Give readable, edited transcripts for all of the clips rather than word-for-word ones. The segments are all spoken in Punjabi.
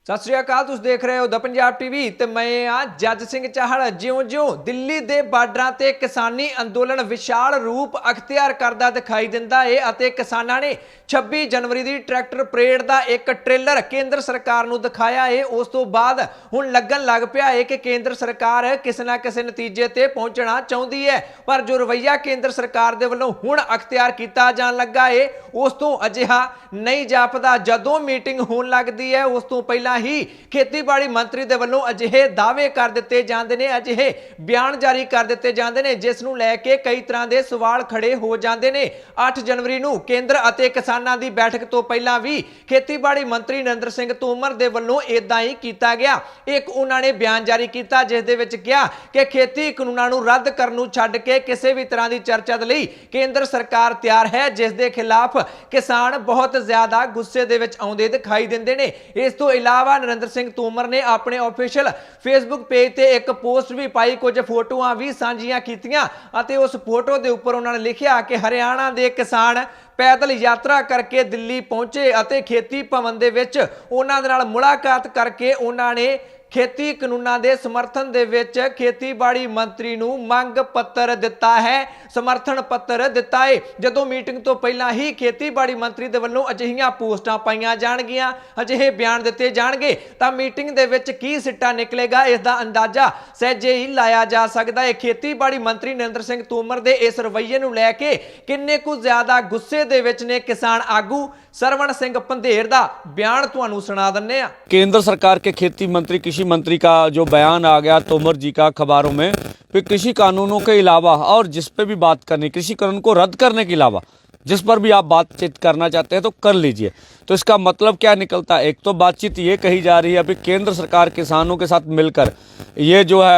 ਸਤਿ ਸ਼੍ਰੀ ਅਕਾਲ। ਤੁਸੀਂ ਦੇਖ ਰਹੇ ਹੋ ਦ ਪੰਜਾਬ ਟੀਵੀ ਤੇ ਮੈਂ ਆ ਜੱਜ ਸਿੰਘ ਚਾਹਲ। ਜਿਉਂ-ਜਿਉਂ ਦਿੱਲੀ ਦੇ ਬਾਰਡਰਾਂ ਤੇ ਕਿਸਾਨੀ ਅੰਦੋਲਨ ਵਿਸ਼ਾਲ ਰੂਪ ਅਖਤਿਆਰ ਕਰਦਾ ਦਿਖਾਈ ਦਿੰਦਾ ਏ ਅਤੇ ਕਿਸਾਨਾਂ ਨੇ 26 ਜਨਵਰੀ ਦੀ ਟਰੈਕਟਰ ਪਰੇਡ ਦਾ ਇੱਕ ਟ੍ਰੇਲਰ ਕੇਂਦਰ ਸਰਕਾਰ ਨੂੰ ਦਿਖਾਇਆ ਏ, ਉਸ ਤੋਂ ਬਾਅਦ ਹੁਣ ਲੱਗਣ ਲੱਗ ਪਿਆ ਏ ਕਿ ਕੇਂਦਰ ਸਰਕਾਰ ਕਿਸੇ ਨਾ ਕਿਸੇ ਨਤੀਜੇ ਤੇ ਪਹੁੰਚਣਾ ਚਾਹੁੰਦੀ ਹੈ। ਪਰ ਜੋ ਰਵੱਈਆ ਕੇਂਦਰ ਸਰਕਾਰ ਦੇ ਵੱਲੋਂ ਹੁਣ ਅਖਤਿਆਰ ਕੀਤਾ ਜਾਣ ਲੱਗਾ ਏ ਉਸ ਤੋਂ ਅਜਿਹਾ ਨਹੀਂ ਜਾਪਦਾ। ਜਦੋਂ ਮੀਟਿੰਗ ਹੋਣ ਲੱਗਦੀ ਹੈ ਉਸ ਤੋਂ ਪਹਿਲਾਂ ਹੀ ਖੇਤੀਬਾੜੀ ਮੰਤਰੀ ਦੇ ਵੱਲੋਂ ਅਜਿਹੇ ਦਾਅਵੇ ਕਰ ਦਿੱਤੇ ਜਾਂਦੇ ਨੇ, ਅਜਿਹੇ ਬਿਆਨ ਜਾਰੀ ਕਰ ਦਿੱਤੇ ਜਾਂਦੇ ਨੇ ਜਿਸ ਨੂੰ ਲੈ ਕੇ ਕਈ ਤਰ੍ਹਾਂ ਦੇ ਸਵਾਲ ਖੜੇ ਹੋ ਜਾਂਦੇ ਨੇ। 8 ਜਨਵਰੀ ਨੂੰ ਕੇਂਦਰ ਅਤੇ ਕਿਸਾਨਾਂ ਦੀ ਬੈਠਕ ਤੋਂ ਪਹਿਲਾਂ ਵੀ ਖੇਤੀਬਾੜੀ ਮੰਤਰੀ ਨਰਿੰਦਰ ਸਿੰਘ ਤੋਮਰ ਦੇ ਵੱਲੋਂ ਇਦਾਂ ਹੀ ਕੀਤਾ ਗਿਆ। ਇੱਕ ਉਹਨਾਂ ਨੇ ਬਿਆਨ ਜਾਰੀ ਕੀਤਾ ਜਿਸ ਦੇ ਵਿੱਚ ਕਿਹਾ ਕਿ ਖੇਤੀ ਕਾਨੂੰਨਾਂ ਨੂੰ ਰੱਦ ਕਰਨ ਨੂੰ ਛੱਡ ਕੇ ਕਿਸੇ ਵੀ ਤਰ੍ਹਾਂ ਦੀ ਚਰਚਾ ਦੇ ਲਈ ਕੇਂਦਰ ਸਰਕਾਰ ਤਿਆਰ ਹੈ, ਜਿਸ ਦੇ ਖਿਲਾਫ ਕਿਸਾਨ ਬਹੁਤ ਜ਼ਿਆਦਾ ਗੁੱਸੇ ਦੇ ਵਿੱਚ ਆਉਂਦੇ ਦਿਖਾਈ ਦਿੰਦੇ ਨੇ। ਇਸ ਤੋਂ ਇਲਾਵਾ ਨਰਿੰਦਰ ਸਿੰਘ ਤੋਮਰ ਨੇ ਆਪਣੇ ਆਫੀਸ਼ੀਅਲ ਫੇਸਬੁੱਕ ਪੇਜ ਤੇ ਇੱਕ ਪੋਸਟ ਵੀ ਪਾਈ, ਕੁਝ ਫੋਟੋਆਂ ਵੀ ਸਾਂਝੀਆਂ ਕੀਤੀਆਂ ਅਤੇ ਉਸ ਫੋਟੋ ਦੇ ਉੱਪਰ ਉਹਨਾਂ ਨੇ ਲਿਖਿਆ ਕਿ ਹਰਿਆਣਾ ਦੇ ਕਿਸਾਨ ਪੈਦਲ ਯਾਤਰਾ ਕਰਕੇ ਦਿੱਲੀ ਪਹੁੰਚੇ ਅਤੇ ਖੇਤੀ ਭਵਨ ਦੇ ਵਿੱਚ ਉਹਨਾਂ ਦੇ ਨਾਲ ਮੁਲਾਕਾਤ ਕਰਕੇ ਉਹਨਾਂ ਨੇ ਖੇਤੀ ਕਾਨੂੰਨਾਂ ਦੇ ਸਮਰਥਨ ਦੇ ਵਿੱਚ ਖੇਤੀਬਾੜੀ ਮੰਤਰੀ ਨੂੰ ਮੰਗ ਪੱਤਰ ਦਿੱਤਾ ਹੈ, ਸਮਰਥਨ ਪੱਤਰ ਦਿੱਤਾ ਹੈ। ਜਦੋਂ ਮੀਟਿੰਗ ਤੋਂ ਪਹਿਲਾਂ ਹੀ ਖੇਤੀਬਾੜੀ ਮੰਤਰੀ ਦੇ ਵੱਲੋਂ ਅਜਿਹੀਆਂ ਪੋਸਟਾਂ ਪਾਈਆਂ ਜਾਣਗੀਆਂ, ਅਜਿਹੇ ਬਿਆਨ ਦਿੱਤੇ ਜਾਣਗੇ ਤਾਂ ਮੀਟਿੰਗ ਦੇ ਵਿੱਚ ਕੀ ਸਿੱਟਾ ਨਿਕਲੇਗਾ ਇਸ ਦਾ ਅੰਦਾਜ਼ਾ ਸਹਿਜੇ ਹੀ ਲਾਇਆ ਜਾ ਸਕਦਾ ਹੈ। ਖੇਤੀਬਾੜੀ ਮੰਤਰੀ ਨਰਿੰਦਰ ਸਿੰਘ ਤੋਮਰ ਦੇ ਇਸ ਰਵੱਈਏ ਨੂੰ ਲੈ ਕੇ ਕਿੰਨੇ ਕੁ ਜ਼ਿਆਦਾ ਗੁੱਸੇ ਦੇ ਵਿੱਚ ਨੇ किसान आगू सरवण सिंह पंधेर दा बयान तुहानू सुना दिन्ने आ। केंद्र सरकार के खेती मंत्री कृषि मंत्री का जो बयान आ गया तोमर जी का अखबारों में, फिर कृषि कानूनों के अलावा और जिस पे भी बात करनी, कृषि कानून को रद्द करने के अलावा जिस पर भी आप बातचीत करना चाहते हैं तो कर लीजिए। तो इसका मतलब क्या निकलता है? एक तो बातचीत ये कही जा रही है अभी केंद्र सरकार किसानों के साथ मिलकर ये जो है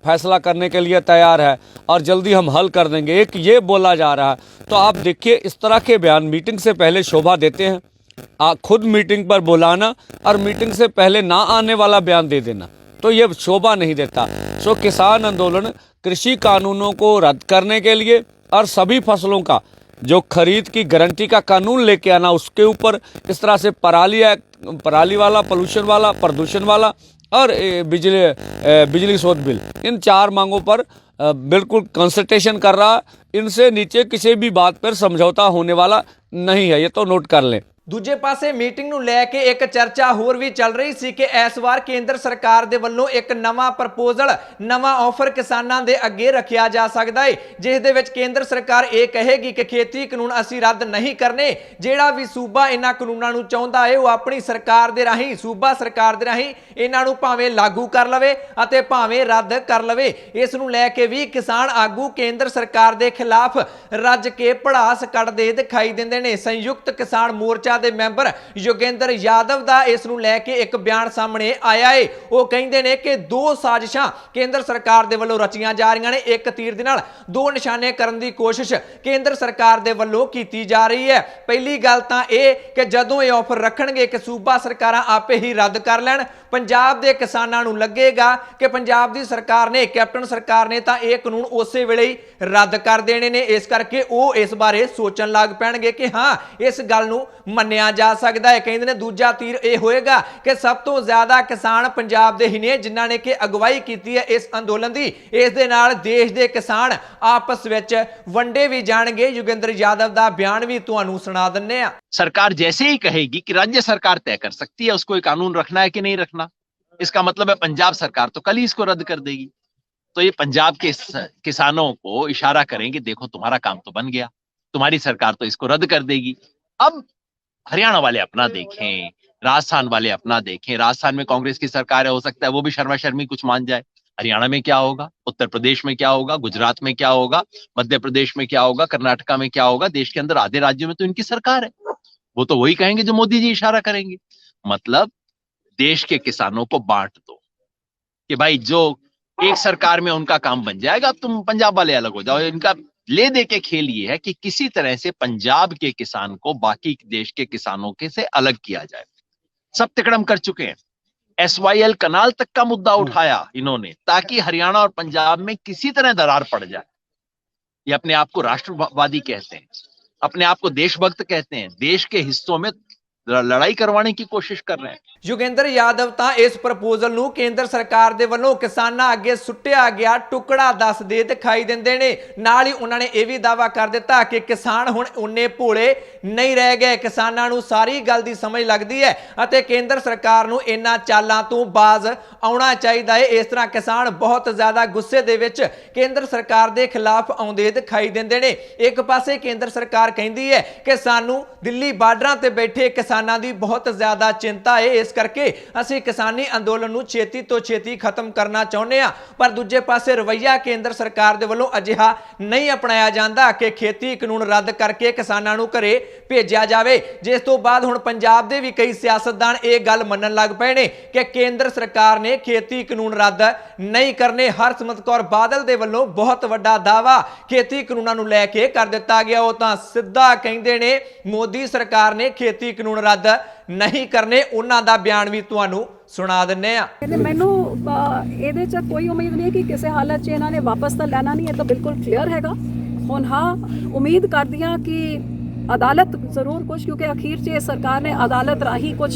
फैसला करने के लिए तैयार है और जल्दी हम हल कर देंगे, एक ये बोला जा रहा है। तो आप देखिए इस तरह के बयान मीटिंग से पहले शोभा देते हैं। खुद मीटिंग पर बुलाना और मीटिंग से पहले ना आने वाला बयान दे देना तो ये शोभा नहीं देता। सो किसान आंदोलन कृषि कानूनों को रद्द करने के लिए और सभी फसलों का जो खरीद की गारंटी का कानून लेके आना, उसके ऊपर इस तरह से पराली वाला, पोल्यूशन वाला, प्रदूषण वाला और बिजली शोध बिल, इन 4 मांगों पर बिल्कुल कंसल्टेशन कर रहा। इनसे नीचे किसी भी बात पर समझौता होने वाला नहीं है, ये तो नोट कर लें। ਦੂਜੇ ਪਾਸੇ ਮੀਟਿੰਗ ਨੂੰ ਲੈ ਕੇ ਇੱਕ ਚਰਚਾ ਹੋਰ ਵੀ ਚੱਲ ਰਹੀ ਸੀ ਕਿ ਇਸ ਵਾਰ ਕੇਂਦਰ ਸਰਕਾਰ ਦੇ ਵੱਲੋਂ ਇੱਕ ਨਵਾਂ ਪ੍ਰਪੋਜ਼ਲ, ਨਵਾਂ ਆਫਰ ਕਿਸਾਨਾਂ ਦੇ ਅੱਗੇ ਰੱਖਿਆ ਜਾ ਸਕਦਾ ਹੈ, ਜਿਸ ਦੇ ਵਿੱਚ ਕੇਂਦਰ ਸਰਕਾਰ ਇਹ ਕਹੇਗੀ ਕਿ ਖੇਤੀ ਕਾਨੂੰਨ ਅਸੀਂ ਰੱਦ ਨਹੀਂ ਕਰਨੇ। ਜਿਹੜਾ ਵੀ ਸੂਬਾ ਇਹਨਾਂ ਕਾਨੂੰਨਾਂ ਨੂੰ ਚਾਹੁੰਦਾ ਹੈ ਉਹ ਆਪਣੀ ਸਰਕਾਰ ਦੇ ਰਾਹੀਂ, ਸੂਬਾ ਸਰਕਾਰ ਦੇ ਰਾਹੀਂ ਇਹਨਾਂ ਨੂੰ ਭਾਵੇਂ ਲਾਗੂ ਕਰ ਲਵੇ ਅਤੇ ਭਾਵੇਂ ਰੱਦ ਕਰ ਲਵੇ। ਇਸ ਨੂੰ ਲੈ ਕੇ ਵੀ ਕਿਸਾਨ ਆਗੂ ਕੇਂਦਰ ਸਰਕਾਰ ਦੇ ਖਿਲਾਫ ਰੱਜ ਕੇ ਭੜਾਸ ਕੱਢਦੇ ਦਿਖਾਈ ਦਿੰਦੇ ਨੇ। ਸੰਯੁਕਤ ਕਿਸਾਨ ਮੋਰਚਾ ਦੇ ਮੈਂਬਰ ਯੋਗੇਂਦਰ ਯਾਦਵ ਦਾ ਇਸ ਨੂੰ ਲੈ ਕੇ ਇੱਕ ਬਿਆਨ ਸਾਹਮਣੇ ਆਇਆ ਹੈ। ਉਹ ਕਹਿੰਦੇ ਨੇ ਕਿ 2 ਸਾਜ਼ਿਸ਼ਾਂ ਕੇਂਦਰ ਸਰਕਾਰ ਦੇ ਵੱਲੋਂ ਰਚੀਆਂ ਜਾ ਰਹੀਆਂ ਨੇ, ਇੱਕ ਤੀਰ ਦੇ ਨਾਲ 2 ਨਿਸ਼ਾਨੇ ਕਰਨ ਦੀ ਕੋਸ਼ਿਸ਼ ਕੇਂਦਰ ਸਰਕਾਰ ਦੇ ਵੱਲੋਂ ਕੀਤੀ ਜਾ ਰਹੀ ਹੈ। ਪਹਿਲੀ ਗੱਲ ਤਾਂ ਇਹ ਕਿ ਜਦੋਂ ਇਹ ਆਫਰ ਰੱਖਣਗੇ ਕਿ ਸੂਬਾ ਸਰਕਾਰਾਂ ਆਪੇ ਹੀ ਰੱਦ ਕਰ ਲੈਣ, ਪੰਜਾਬ ਦੇ ਕਿਸਾਨਾਂ ਨੂੰ ਲੱਗੇਗਾ ਕਿ ਪੰਜਾਬ ਦੀ ਸਰਕਾਰ ਨੇ, ਕੈਪਟਨ ਸਰਕਾਰ ਨੇ ਤਾਂ ਇਹ ਕਾਨੂੰਨ ਉਸੇ ਵੇਲੇ ਹੀ ਰੱਦ ਕਰ ਦੇਣੇ ਨੇ। ਇਸ ਕਰਕੇ ਉਹ ਇਸ ਬਾਰੇ ਸੋਚਣ ਲੱਗ ਪੈਣਗੇ ਕਿ ਹਾਂ ਇਸ ਗੱਲ ਨੂੰ ਮੰਨਿਆ ਜਾ ਸਕਦਾ ਹੈ। ਕਹਿੰਦੇ ਨੇ ਦੂਜਾ ਤੀਰ ਇਹ ਹੋਏਗਾ ਕਿ ਸਭ ਤੋਂ ਜ਼ਿਆਦਾ ਕਿਸਾਨ ਪੰਜਾਬ ਦੇ ਹੀ ਨੇ ਜਿਨ੍ਹਾਂ ਨੇ ਕਿ ਅਗਵਾਈ ਕੀਤੀ ਹੈ ਇਸ ਅੰਦੋਲਨ ਦੀ। ਇਸ ਦੇ ਨਾਲ ਦੇਸ਼ ਦੇ ਕਿਸਾਨ ਆਪਸ ਵਿੱਚ ਵੰਡੇ ਵੀ ਜਾਣਗੇ। ਯੋਗੇਂਦਰ यादव ਦਾ ਬਿਆਨ ਵੀ ਤੁਹਾਨੂੰ ਸੁਣਾ ਦਿੰਨੇ ਆ। सरकार जैसे ही कहेगी कि राज्य सरकार तय कर सकती है उसको ये कानून रखना है कि नहीं रखना, इसका मतलब है पंजाब सरकार तो कल ही इसको रद्द कर देगी। तो ये पंजाब के किसानों को इशारा करेंगे, देखो तुम्हारा काम तो बन गया, तुम्हारी सरकार तो इसको रद्द कर देगी। अब हरियाणा वाले अपना देखें, राजस्थान वाले अपना देखें। राजस्थान में कांग्रेस की सरकार है, हो सकता है वो भी शर्मा शर्मी कुछ मान जाए। हरियाणा में क्या होगा, उत्तर प्रदेश में क्या होगा, गुजरात में क्या होगा, मध्य प्रदेश में क्या होगा, कर्नाटका में क्या होगा। देश के अंदर आधे राज्यों में तो इनकी सरकार है, वो तो वही कहेंगे जो मोदी जी इशारा करेंगे। मतलब देश के किसानों को बांट दो कि भाई जो एक सरकार में उनका काम बन जाएगा, अब तुम पंजाब वाले अलग हो जाओ। इनका ले दे के खेल ये है कि किसी तरह से पंजाब के किसान को बाकी देश के किसानों के से अलग किया जाए। सब तिकड़म कर चुके हैं, SYL कनाल तक का मुद्दा उठाया इन्होंने ताकि हरियाणा और पंजाब में किसी तरह दरार पड़ जाए। ये अपने आप को राष्ट्रवादी कहते हैं, अपने आप को देशभक्त कहते हैं, देश के हिस्सों में लड़ाई करवाने की कोशिश कर रहे हैं। ਯੋਗੇਂਦਰ ਯਾਦਵ ਤਾਂ ਇਸ ਪ੍ਰਪੋਜ਼ਲ ਨੂੰ ਕੇਂਦਰ ਸਰਕਾਰ ਦੇ ਵੱਲੋਂ ਕਿਸਾਨਾਂ ਅੱਗੇ ਸੁੱਟਿਆ ਗਿਆ ਟੁਕੜਾ ਦੱਸਦੇ ਦਿਖਾਈ ਦਿੰਦੇ ਨੇ। ਨਾਲ ਹੀ ਉਹਨਾਂ ਨੇ ਇਹ ਵੀ ਦਾਅਵਾ ਕਰ ਦਿੱਤਾ ਕਿ ਕਿਸਾਨ ਹੁਣ ਉਨੇ ਭੋਲੇ ਨਹੀਂ ਰਹਿ ਗਏ, ਕਿਸਾਨਾਂ ਨੂੰ ਸਾਰੀ ਗੱਲ ਦੀ ਸਮਝ ਲੱਗਦੀ ਹੈ ਅਤੇ ਕੇਂਦਰ ਸਰਕਾਰ ਨੂੰ ਇਹਨਾਂ ਚਾਲਾਂ ਤੋਂ ਬਾਜ਼ ਆਉਣਾ ਚਾਹੀਦਾ ਹੈ। ਇਸ ਤਰ੍ਹਾਂ ਕਿਸਾਨ ਬਹੁਤ ਜ਼ਿਆਦਾ ਗੁੱਸੇ ਦੇ ਵਿੱਚ ਕੇਂਦਰ ਸਰਕਾਰ ਦੇ ਖਿਲਾਫ ਆਉਂਦੇ ਦਿਖਾਈ ਦਿੰਦੇ ਨੇ। ਇੱਕ ਪਾਸੇ ਕੇਂਦਰ ਸਰਕਾਰ ਕਹਿੰਦੀ ਹੈ ਕਿ ਸਾਨੂੰ ਦਿੱਲੀ ਬਾਰਡਰਾਂ ਤੇ ਬੈਠੇ ਕਿਸਾਨਾਂ ਦੀ ਬਹੁਤ ਜ਼ਿਆਦਾ ਚਿੰਤਾ ਹੈ, ਇਸ ਕਰਕੇ ਅਸੀਂ ਕਿਸਾਨੀ ਅੰਦੋਲਨ ਨੂੰ ਛੇਤੀ ਤੋਂ ਛੇਤੀ ਖਤਮ ਕਰਨਾ ਚਾਹੁੰਦੇ ਹਾਂ। ਪਰ ਦੂਜੇ ਪਾਸੇ ਰਵੱਈਆ ਕੇਂਦਰ ਸਰਕਾਰ ਦੇ ਵੱਲੋਂ ਅਜਿਹਾ ਨਹੀਂ ਅਪਣਾਇਆ ਜਾਂਦਾ ਕਿ ਖੇਤੀ ਕਾਨੂੰਨ ਰੱਦ ਕਰਕੇ ਕਿਸਾਨਾਂ ਨੂੰ ਘਰੇ ਭੇਜਿਆ ਜਾਵੇ, ਜਿਸ ਤੋਂ ਬਾਅਦ ਹੁਣ ਪੰਜਾਬ ਦੇ ਵੀ ਕਈ ਸਿਆਸਤਦਾਨ ਇਹ ਗੱਲ ਮੰਨਣ ਲੱਗ ਪਏ ਨੇ ਕਿ ਕੇਂਦਰ ਸਰਕਾਰ ਨੇ ਖੇਤੀ ਕਾਨੂੰਨ ਰੱਦ ਨਹੀਂ ਕਰਨੇ। ਹਰਸਿਮਰਤ ਕੌਰ ਬਾਦਲ ਦੇ ਵੱਲੋਂ ਬਹੁਤ ਵੱਡਾ ਦਾਅਵਾ ਖੇਤੀ ਕਾਨੂੰਨਾਂ ਨੂੰ ਲੈ ਕੇ ਕਰ ਦਿੱਤਾ ਗਿਆ। ਉਹ ਤਾਂ ਸਿੱਧਾ ਕਹਿੰਦੇ ਨੇ ਮੋਦੀ ਸਰਕਾਰ ਨੇ ਖੇਤੀ ਕਾਨੂੰਨ ਰੱਦ ਨਹੀਂ ਕਰਨੇ। ਉਹਨਾਂ ਦਾ ਬਿਆਨ ਵੀ ਤੁਹਾਨੂੰ ਸੁਣਾ ਦਿੰਨੇ ਆ। ਮੈਨੂੰ ਇਹਦੇ ਚ ਕੋਈ ਉਮੀਦ ਨਹੀਂ ਕਿ ਕਿਸੇ ਹਾਲਤ 'ਚ ਇਹਨਾਂ ਨੇ ਵਾਪਸ ਤਾਂ ਲੈਣਾ ਨਹੀਂ, ਇਹ ਤਾਂ ਬਿਲਕੁਲ ਕਲੀਅਰ ਹੈਗਾ। ਹੁਣ ਹਾਂ ਉਮੀਦ ਕਰਦੀ ਹਾਂ ਕਿ ਅਦਾਲਤ ਜ਼ਰੂਰ ਕੁਝ, ਕਿਉਂਕਿ ਅਖੀਰ 'ਚ ਸਰਕਾਰ ਨੇ ਅਦਾਲਤ ਰਾਹੀਂ ਕੁਝ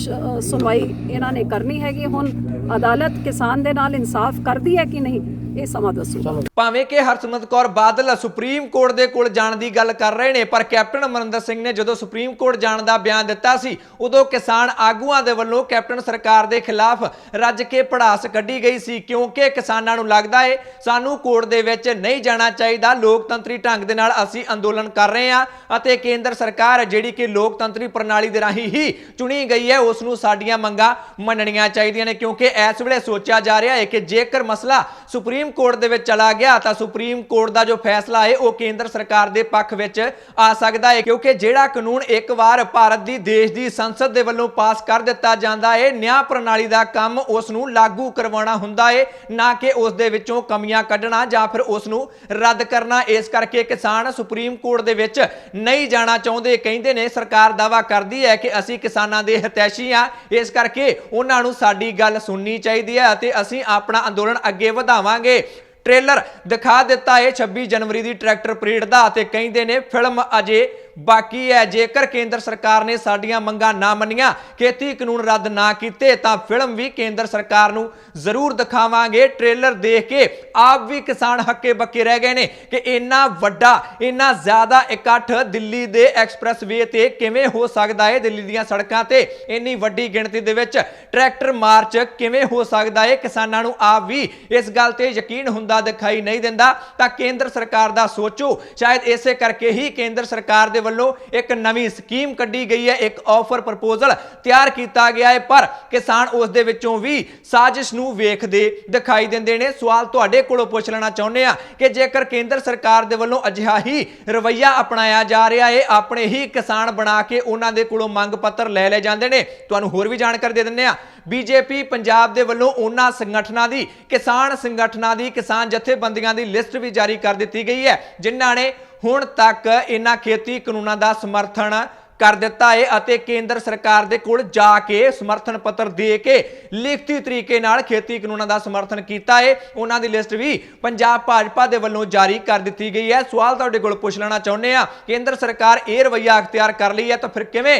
ਸੁਣਵਾਈ ਇਹਨਾਂ ਨੇ ਕਰਨੀ ਹੈਗੀ। ਹੁਣ ਅਦਾਲਤ ਕਿਸਾਨ ਦੇ ਨਾਲ ਇਨਸਾਫ ਕਰਦੀ ਹੈ ਕਿ ਨਹੀਂ, ਇਹ ਸਮਾਂ ਦੱਸੂਗਾ। ਭਾਵੇਂ ਕਿ ਹਰਸਿਮਰਤ ਕੌਰ ਬਾਦਲ ਸੁਪਰੀਮ ਕੋਰਟ ਦੇ ਕੋਲ ਜਾਣ ਦੀ ਗੱਲ ਕਰ ਰਹੇ ਨੇ, ਪਰ ਕੈਪਟਨ ਅਮਰਿੰਦਰ ਸਿੰਘ ਨੇ ਜਦੋਂ ਸੁਪਰੀਮ ਕੋਰਟ ਜਾਣ ਦਾ ਬਿਆਨ ਦਿੱਤਾ ਸੀ ਉਦੋਂ ਕਿਸਾਨ ਆਗੂਆਂ ਦੇ ਵੱਲੋਂ ਕੈਪਟਨ ਸਰਕਾਰ ਦੇ ਖਿਲਾਫ ਰੱਜ ਕੇ ਭੜਾਸ ਕੱਢੀ ਗਈ ਸੀ, ਕਿਉਂਕਿ ਕਿਸਾਨਾਂ ਨੂੰ ਲੱਗਦਾ ਹੈ ਸਾਨੂੰ ਕੋਰਟ ਦੇ ਵਿੱਚ ਨਹੀਂ ਜਾਣਾ ਚਾਹੀਦਾ, ਲੋਕਤੰਤਰੀ ਢੰਗ ਦੇ ਨਾਲ ਅਸੀਂ ਅੰਦੋਲਨ ਕਰ ਰਹੇ ਹਾਂ ਅਤੇ ਕੇਂਦਰ ਸਰਕਾਰ ਜਿਹੜੀ ਕਿ ਲੋਕਤੰਤਰੀ ਪ੍ਰਣਾਲੀ ਦੇ ਰਾਹੀਂ ਹੀ ਚੁਣੀ ਗਈ ਹੈ ਉਸ ਨੂੰ ਸਾਡੀਆਂ ਮੰਗਾਂ ਮੰਨਣੀਆਂ ਚਾਹੀਦੀਆਂ ਨੇ। ਕਿਉਂਕਿ ਇਸ ਵੇਲੇ ਸੋਚਿਆ ਜਾ ਰਿਹਾ ਹੈ ਕਿ ਜੇਕਰ ਮਸਲਾ ਸੁਪਰੀਮ ਕੋਰਟ ਦੇ ਵਿੱਚ ਚਲਾ ਗਿਆ ਤਾਂ ਸੁਪਰੀਮ ਕੋਰਟ ਦਾ ਜੋ ਫੈਸਲਾ ਹੈ ਉਹ ਕੇਂਦਰ ਸਰਕਾਰ ਦੇ ਪੱਖ ਵਿੱਚ ਆ ਸਕਦਾ ਹੈ, ਕਿਉਂਕਿ ਜਿਹੜਾ ਕਾਨੂੰਨ ਇੱਕ ਵਾਰ ਭਾਰਤ ਦੀ ਦੇਸ਼ ਦੀ ਸੰਸਦ ਦੇ ਵੱਲੋਂ ਪਾਸ ਕਰ ਦਿੱਤਾ ਜਾਂਦਾ ਹੈ, ਨਿਆਂ ਪ੍ਰਣਾਲੀ ਦਾ ਕੰਮ ਉਸ ਨੂੰ ਲਾਗੂ ਕਰਵਾਉਣਾ ਹੁੰਦਾ ਹੈ, ਨਾ ਕਿ ਉਸ ਦੇ ਵਿੱਚੋਂ ਕਮੀਆਂ ਕੱਢਣਾ ਜਾਂ ਫਿਰ ਉਸ ਨੂੰ ਰੱਦ ਕਰਨਾ। ਇਸ ਕਰਕੇ ਕਿਸਾਨ ਸੁਪਰੀਮ ਕੋਰਟ ਦੇ ਵਿੱਚ ਨਹੀਂ ਜਾਣਾ ਚਾਹੁੰਦੇ। ਕਹਿੰਦੇ ਨੇ ਸਰਕਾਰ ਦਾਅਵਾ ਕਰਦੀ ਹੈ ਕਿ ਅਸੀਂ ਕਿਸਾਨਾਂ ਦੇ ਹਿਤੈਸ਼ੀ ਹਾਂ, ਇਸ ਕਰਕੇ ਉਹਨਾਂ ਨੂੰ ਸਾਡੀ ਗੱਲ ਸੁਣਨੀ ਚਾਹੀਦੀ ਹੈ ਅਤੇ ਅਸੀਂ ਆਪਣਾ ਅੰਦੋਲਨ ਅੱਗੇ ਵਧਾਵਾਂਗੇ। ट्रेलर दिखा दिता है 26 जनवरी की ट्रैक्टर परेड का, कहते ने फिल्म अजे बाकी है। जेकर केंद्र सरकार ने साडियां मंगां ना मनियां, खेती कानून रद्द ना कीते तां फिल्म भी केंद्र सरकार नूं जरूर दिखावांगे। ट्रेलर देख के आप भी किसान हक्के बक्के रह गए ने कि इन्ना वड्डा इन्ना ज्यादा इकट्ठ दिल्ली दे एक्सप्रैस वे ते किवें हो सकदा है, दिल्ली दीयां सड़कां ते इन्नी वड्डी गिणती दे विच ट्रैक्टर मार्च किवें हो सकदा है। किसानां नूं आप भी इस गल ते यकीन हुंदा दिखाई नहीं दिंदा तां केंद्र सरकार दा सोचो। शायद इसे करके ही केंद्र सरकार दे ਵੱਲੋਂ एक नवी स्कीम कड्ढी गई है, एक ऑफर प्रपोजल तैयार किया गया है, पर किसान उस दे विचों भी साजिश नूं वेखदे दिखाई दिंदे ने। सवाल तुहाडे कोलों पुछ लेना चाहुंदे आ कि जेकर केंद्र सरकार दे ਵੱਲੋਂ अजिहा ही रवैया अपनाया जा रहा है, अपने ही किसान बना के उन्हां दे कोलों मंग पत्र ले जांदे ने। तुहानूं होर भी जानकारी दे दिंदे आ। बीजेपी पंजाब दे ਵੱਲੋਂ उन्हां संगठनां दी किसान संगठनां दी किसान जथेबंदियां दी लिस्ट भी जारी कर दित्ती गई है जिन्हां ने ਹੁਣ तक इन्हां खेती कानूनां दा समर्थन कर दिता है ਅਤੇ केंद्र सरकार दे कोल जाके समर्थन पत्र दे के लिखती तरीके नाल खेती कानूनां दा समर्थन किया है। उन्हां दी लिस्ट भी पंजाब भाजपा दे वल्लों जारी कर दित्ती गई है। सवाल तुहाडे कोल पुछ लेना चाहुंदे आ, केंद्र सरकार ये रवैया अख्तियार कर लई है तो फिर किवें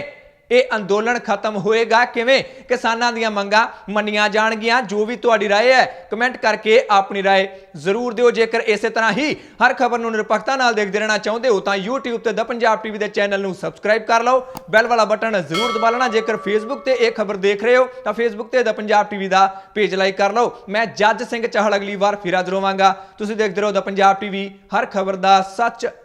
ਇਹ ਅੰਦੋਲਨ ਖਤਮ ਹੋਏਗਾ, ਕਿਵੇਂ ਕਿਸਾਨਾਂ ਦੀਆਂ ਮੰਗਾਂ ਮੰਨੀਆਂ ਜਾਣਗੀਆਂ? ਜੋ ਵੀ ਤੁਹਾਡੀ ਰਾਏ ਹੈ ਕਮੈਂਟ ਕਰਕੇ ਆਪਣੀ ਰਾਏ ਜ਼ਰੂਰ ਦਿਓ। ਜੇਕਰ ਇਸੇ ਤਰ੍ਹਾਂ ਹੀ ਹਰ ਖਬਰ ਨੂੰ ਨਿਰਪੱਖਤਾ ਨਾਲ ਦੇਖਦੇ ਰਹਿਣਾ ਚਾਹੁੰਦੇ ਹੋ ਤਾਂ YouTube ਤੇ ਦ ਪੰਜਾਬ ਟੀਵੀ ਦੇ ਚੈਨਲ ਨੂੰ ਸਬਸਕ੍ਰਾਈਬ ਕਰ ਲਓ, ਬੈਲ ਵਾਲਾ ਬਟਨ ਜ਼ਰੂਰ ਦਬਾ ਲੈਣਾ। ਜੇਕਰ Facebook ਤੇ ਇਹ ਖਬਰ ਦੇਖ ਰਹੇ ਹੋ ਤਾਂ Facebook ਤੇ ਦ ਪੰਜਾਬ ਟੀਵੀ ਦਾ ਪੇਜ ਲਾਈਕ ਕਰ ਲਓ। ਮੈਂ ਜੱਜ ਸਿੰਘ ਚਾਹਲ ਅਗਲੀ ਵਾਰ ਫਿਰ ਹਾਜ਼ਰ ਹੋਵਾਂਗਾ। ਤੁਸੀਂ ਦੇਖਦੇ ਰਹੋ ਦ ਪੰਜਾਬ ਟੀਵੀ, ਹਰ ਖਬਰ ਦਾ ਸੱਚ